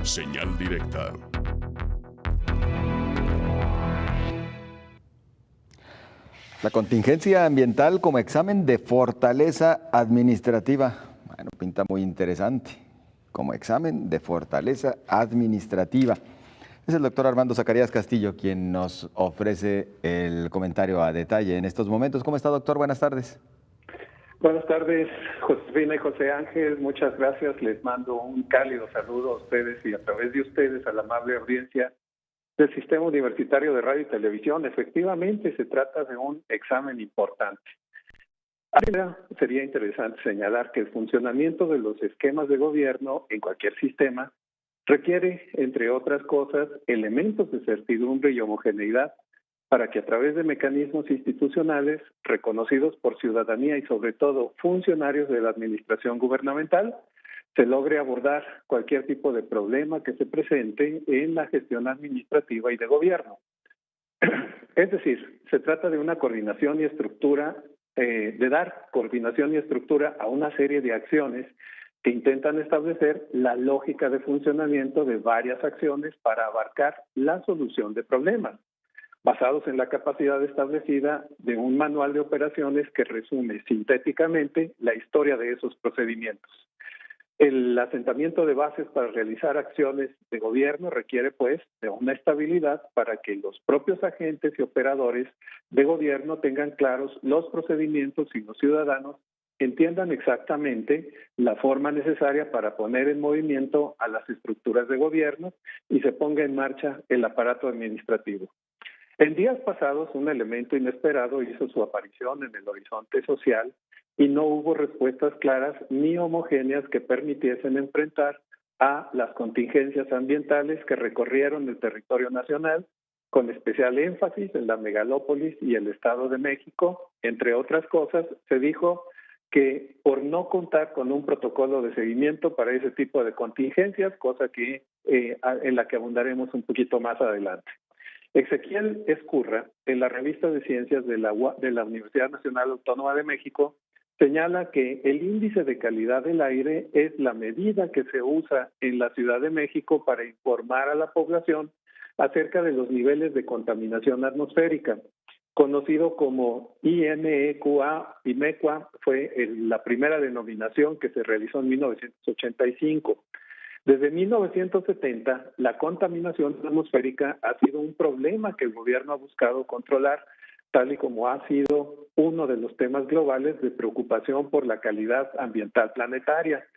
Señal directa. La contingencia ambiental como examen de fortaleza administrativa. Bueno, pinta muy interesante. Como examen de fortaleza administrativa. Es el doctor Armando Zacarías Castillo quien nos ofrece el comentario a detalle en estos momentos. ¿Cómo está, doctor? Buenas tardes. Buenas tardes, Josefina y José Ángel. Muchas gracias. Les mando un cálido saludo a ustedes y a través de ustedes a la amable audiencia del Sistema Universitario de Radio y Televisión. Efectivamente, se trata de un examen importante. Ahora, sería interesante señalar que el funcionamiento de los esquemas de gobierno en cualquier sistema requiere, entre otras cosas, elementos de certidumbre y homogeneidad para que a través de mecanismos institucionales reconocidos por ciudadanía y sobre todo funcionarios de la administración gubernamental, se logre abordar cualquier tipo de problema que se presente en la gestión administrativa y de gobierno. Es decir, se trata de una coordinación y estructura, de dar coordinación y estructura a una serie de acciones que intentan establecer la lógica de funcionamiento de varias acciones para abarcar la solución de problemas, basados en la capacidad establecida de un manual de operaciones que resume sintéticamente la historia de esos procedimientos. El asentamiento de bases para realizar acciones de gobierno requiere, pues, de una estabilidad para que los propios agentes y operadores de gobierno tengan claros los procedimientos y los ciudadanos entiendan exactamente la forma necesaria para poner en movimiento a las estructuras de gobierno y se ponga en marcha el aparato administrativo. En días pasados, un elemento inesperado hizo su aparición en el horizonte social y no hubo respuestas claras ni homogéneas que permitiesen enfrentar a las contingencias ambientales que recorrieron el territorio nacional, con especial énfasis en la megalópolis y el Estado de México. Entre otras cosas, se dijo que por no contar con un protocolo de seguimiento para ese tipo de contingencias, cosa que en la que abundaremos un poquito más adelante. Ezequiel Ezcurra, en la revista de Ciencias de la Universidad Nacional Autónoma de México, señala que el índice de calidad del aire es la medida que se usa en la Ciudad de México para informar a la población acerca de los niveles de contaminación atmosférica. Conocido como IMEQA, fue la primera denominación que se realizó en 1985. Desde 1970, la contaminación atmosférica ha sido un problema que el gobierno ha buscado controlar, tal y como ha sido uno de los temas globales de preocupación por la calidad ambiental planetaria,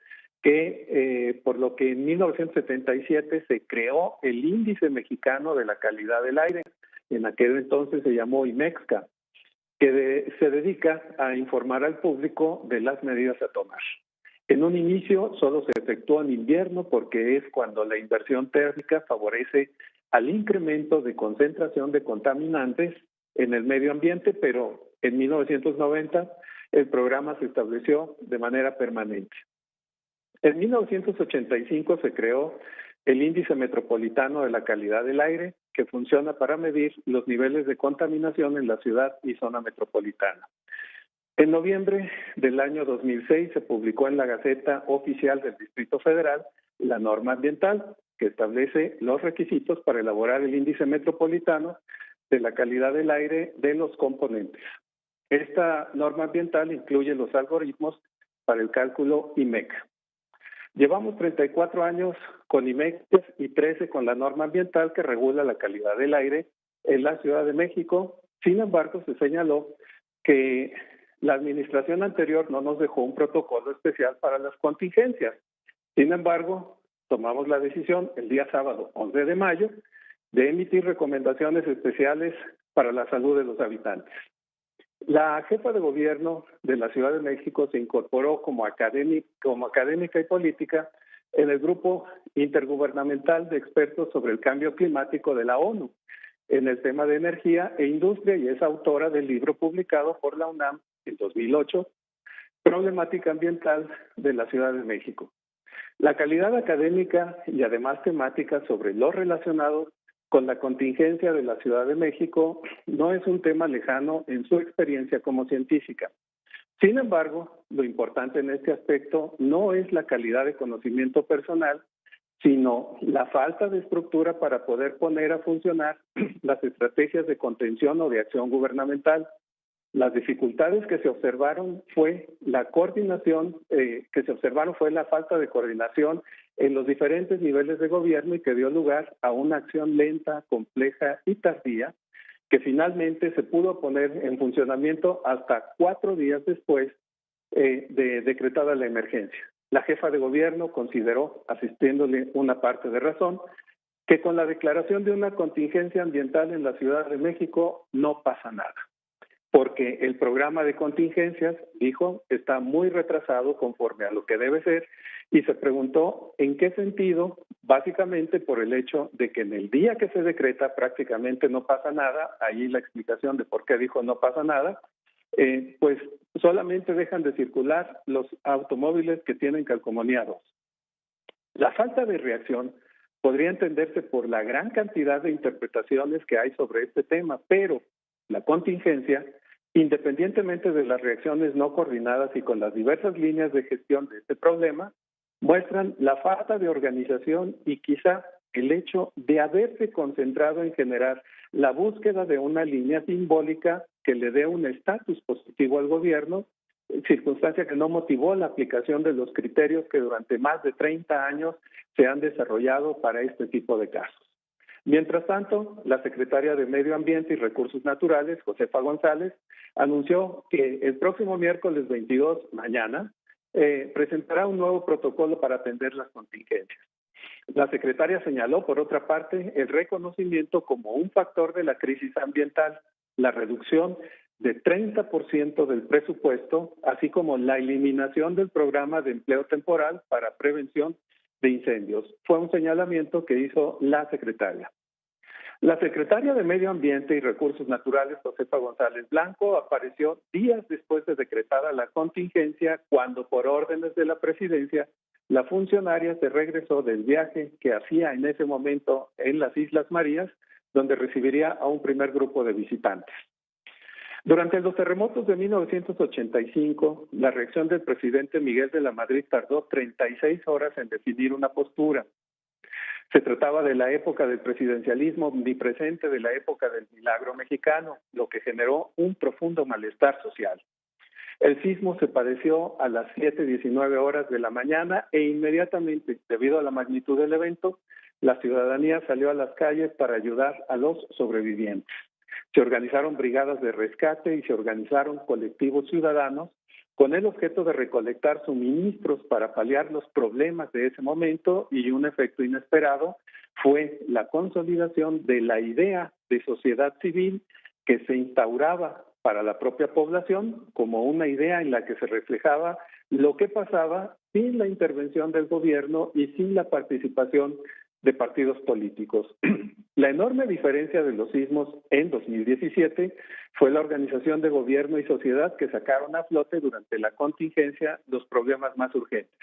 por lo que en 1977 se creó el Índice Mexicano de la Calidad del Aire, en aquel entonces se llamó IMEXCA, que se dedica a informar al público de las medidas a tomar. En un inicio solo se efectuó en invierno porque es cuando la inversión térmica favorece al incremento de concentración de contaminantes en el medio ambiente, pero en 1990 el programa se estableció de manera permanente. En 1985 se creó el Índice Metropolitano de la Calidad del Aire, que funciona para medir los niveles de contaminación en la ciudad y zona metropolitana. En noviembre del año 2006 se publicó en la Gaceta Oficial del Distrito Federal la norma ambiental que establece los requisitos para elaborar el índice metropolitano de la calidad del aire de los componentes. Esta norma ambiental incluye los algoritmos para el cálculo IMEC. Llevamos 34 años con IMEC y 13 con la norma ambiental que regula la calidad del aire en la Ciudad de México. Sin embargo, se señaló que la administración anterior no nos dejó un protocolo especial para las contingencias. Sin embargo, tomamos la decisión el día sábado 11 de mayo de emitir recomendaciones especiales para la salud de los habitantes. La jefa de gobierno de la Ciudad de México se incorporó como académica y política en el grupo intergubernamental de expertos sobre el cambio climático de la ONU en el tema de energía e industria y es autora del libro publicado por la UNAM en 2008, Problemática Ambiental de la Ciudad de México. La calidad académica y además temática sobre lo relacionado con la contingencia de la Ciudad de México no es un tema lejano en su experiencia como científica. Sin embargo, lo importante en este aspecto no es la calidad de conocimiento personal, sino la falta de estructura para poder poner a funcionar las estrategias de contención o de acción gubernamental. Las dificultades que se observaron fue la coordinación, fue la falta de coordinación en los diferentes niveles de gobierno y que dio lugar a una acción lenta, compleja y tardía, que finalmente se pudo poner en funcionamiento hasta 4 días después de decretada la emergencia. La jefa de gobierno consideró, asistiéndole una parte de razón, que con la declaración de una contingencia ambiental en la Ciudad de México no pasa nada, porque el programa de contingencias, dijo, está muy retrasado conforme a lo que debe ser, y se preguntó en qué sentido, básicamente por el hecho de que en el día que se decreta prácticamente no pasa nada, ahí la explicación de por qué dijo no pasa nada, pues solamente dejan de circular los automóviles que tienen calcomaníados. La falta de reacción podría entenderse por la gran cantidad de interpretaciones que hay sobre este tema, pero la contingencia, independientemente de las reacciones no coordinadas y con las diversas líneas de gestión de este problema, muestran la falta de organización y quizá el hecho de haberse concentrado en generar la búsqueda de una línea simbólica que le dé un estatus positivo al gobierno, circunstancia que no motivó la aplicación de los criterios que durante más de 30 años se han desarrollado para este tipo de casos. Mientras tanto, la secretaria de Medio Ambiente y Recursos Naturales, Josefa González, anunció que el próximo miércoles 22, mañana, presentará un nuevo protocolo para atender las contingencias. La secretaria señaló, por otra parte, el reconocimiento como un factor de la crisis ambiental, la reducción de 30% del presupuesto, así como la eliminación del programa de empleo temporal para prevención de incendios. Fue un señalamiento que hizo la secretaria. La secretaria de Medio Ambiente y Recursos Naturales, Josefa González Blanco, apareció días después de decretada la contingencia, cuando por órdenes de la presidencia, la funcionaria se regresó del viaje que hacía en ese momento en las Islas Marías, donde recibiría a un primer grupo de visitantes. Durante los terremotos de 1985, la reacción del presidente Miguel de la Madrid tardó 36 horas en definir una postura. Se trataba de la época del presidencialismo omnipresente, de la época del milagro mexicano, lo que generó un profundo malestar social. El sismo se padeció a las 7:19 horas de la mañana e inmediatamente, debido a la magnitud del evento, la ciudadanía salió a las calles para ayudar a los sobrevivientes. Se organizaron brigadas de rescate y se organizaron colectivos ciudadanos con el objeto de recolectar suministros para paliar los problemas de ese momento, y un efecto inesperado fue la consolidación de la idea de sociedad civil que se instauraba para la propia población como una idea en la que se reflejaba lo que pasaba sin la intervención del gobierno y sin la participación de partidos políticos. La enorme diferencia de los sismos en 2017 fue la organización de gobierno y sociedad que sacaron a flote durante la contingencia los problemas más urgentes.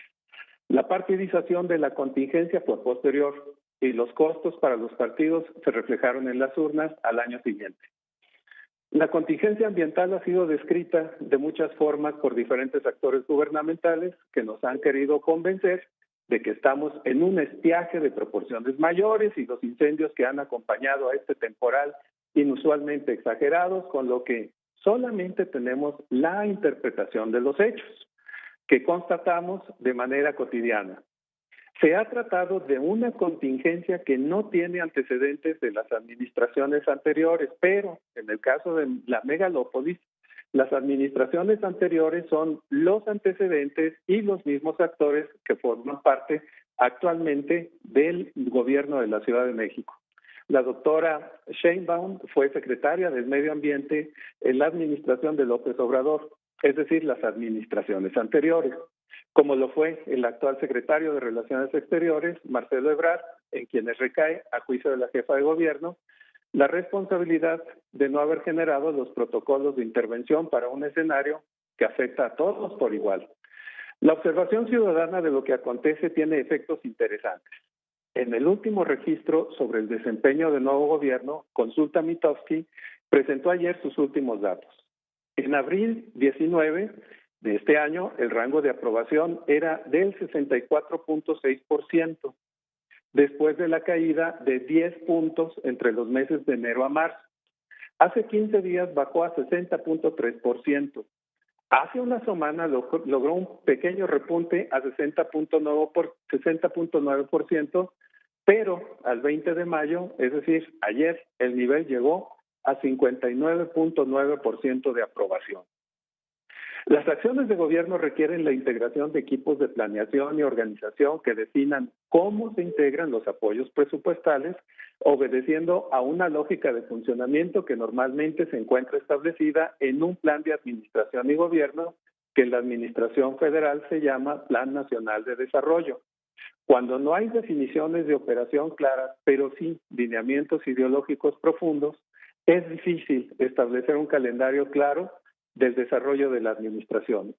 La partidización de la contingencia fue posterior y los costos para los partidos se reflejaron en las urnas al año siguiente. La contingencia ambiental ha sido descrita de muchas formas por diferentes actores gubernamentales que nos han querido convencer de que estamos en un estiaje de proporciones mayores y los incendios que han acompañado a este temporal inusualmente exagerados, con lo que solamente tenemos la interpretación de los hechos que constatamos de manera cotidiana. Se ha tratado de una contingencia que no tiene antecedentes de las administraciones anteriores, pero en el caso de la megalópolis, las administraciones anteriores son los antecedentes y los mismos actores que forman parte actualmente del gobierno de la Ciudad de México. La doctora Sheinbaum fue secretaria del Medio Ambiente en la administración de López Obrador, es decir, las administraciones anteriores, como lo fue el actual secretario de Relaciones Exteriores, Marcelo Ebrard, en quienes recae, a juicio de la jefa de gobierno, la responsabilidad de no haber generado los protocolos de intervención para un escenario que afecta a todos por igual. La observación ciudadana de lo que acontece tiene efectos interesantes. En el último registro sobre el desempeño del nuevo gobierno, Consulta Mitofsky presentó ayer sus últimos datos. En abril 19 de este año, el rango de aprobación era del 64.6%. después de la caída de 10 puntos entre los meses de enero a marzo. Hace 15 días bajó a 60.3%. Hace una semana logró un pequeño repunte a 60.9%, pero al 20 de mayo, es decir, ayer, el nivel llegó a 59.9% de aprobación. Las acciones de gobierno requieren la integración de equipos de planeación y organización que definan cómo se integran los apoyos presupuestales, obedeciendo a una lógica de funcionamiento que normalmente se encuentra establecida en un plan de administración y gobierno que en la administración federal se llama Plan Nacional de Desarrollo. Cuando no hay definiciones de operación claras, pero sí lineamientos ideológicos profundos, es difícil establecer un calendario claro del desarrollo de la administración.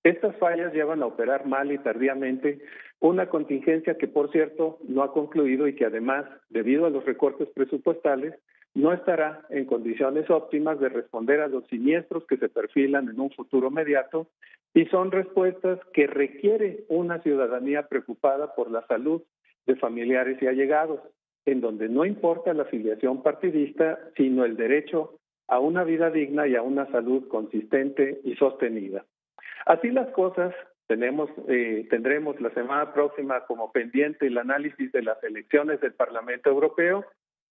Estas fallas llevan a operar mal y tardíamente una contingencia que, por cierto, no ha concluido y que además, debido a los recortes presupuestales, no estará en condiciones óptimas de responder a los siniestros que se perfilan en un futuro inmediato y son respuestas que requiere una ciudadanía preocupada por la salud de familiares y allegados, en donde no importa la afiliación partidista, sino el derecho a una vida digna y a una salud consistente y sostenida. Así las cosas, tendremos la semana próxima como pendiente el análisis de las elecciones del Parlamento Europeo,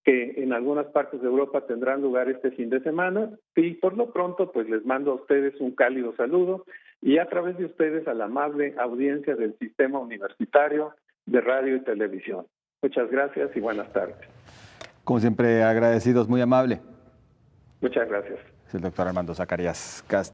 que en algunas partes de Europa tendrán lugar este fin de semana, y por lo pronto pues les mando a ustedes un cálido saludo y a través de ustedes a la amable audiencia del Sistema Universitario de Radio y Televisión. Muchas gracias y buenas tardes. Como siempre, agradecidos, muy amable. Muchas gracias. Es el doctor Armando Zacarías Castro.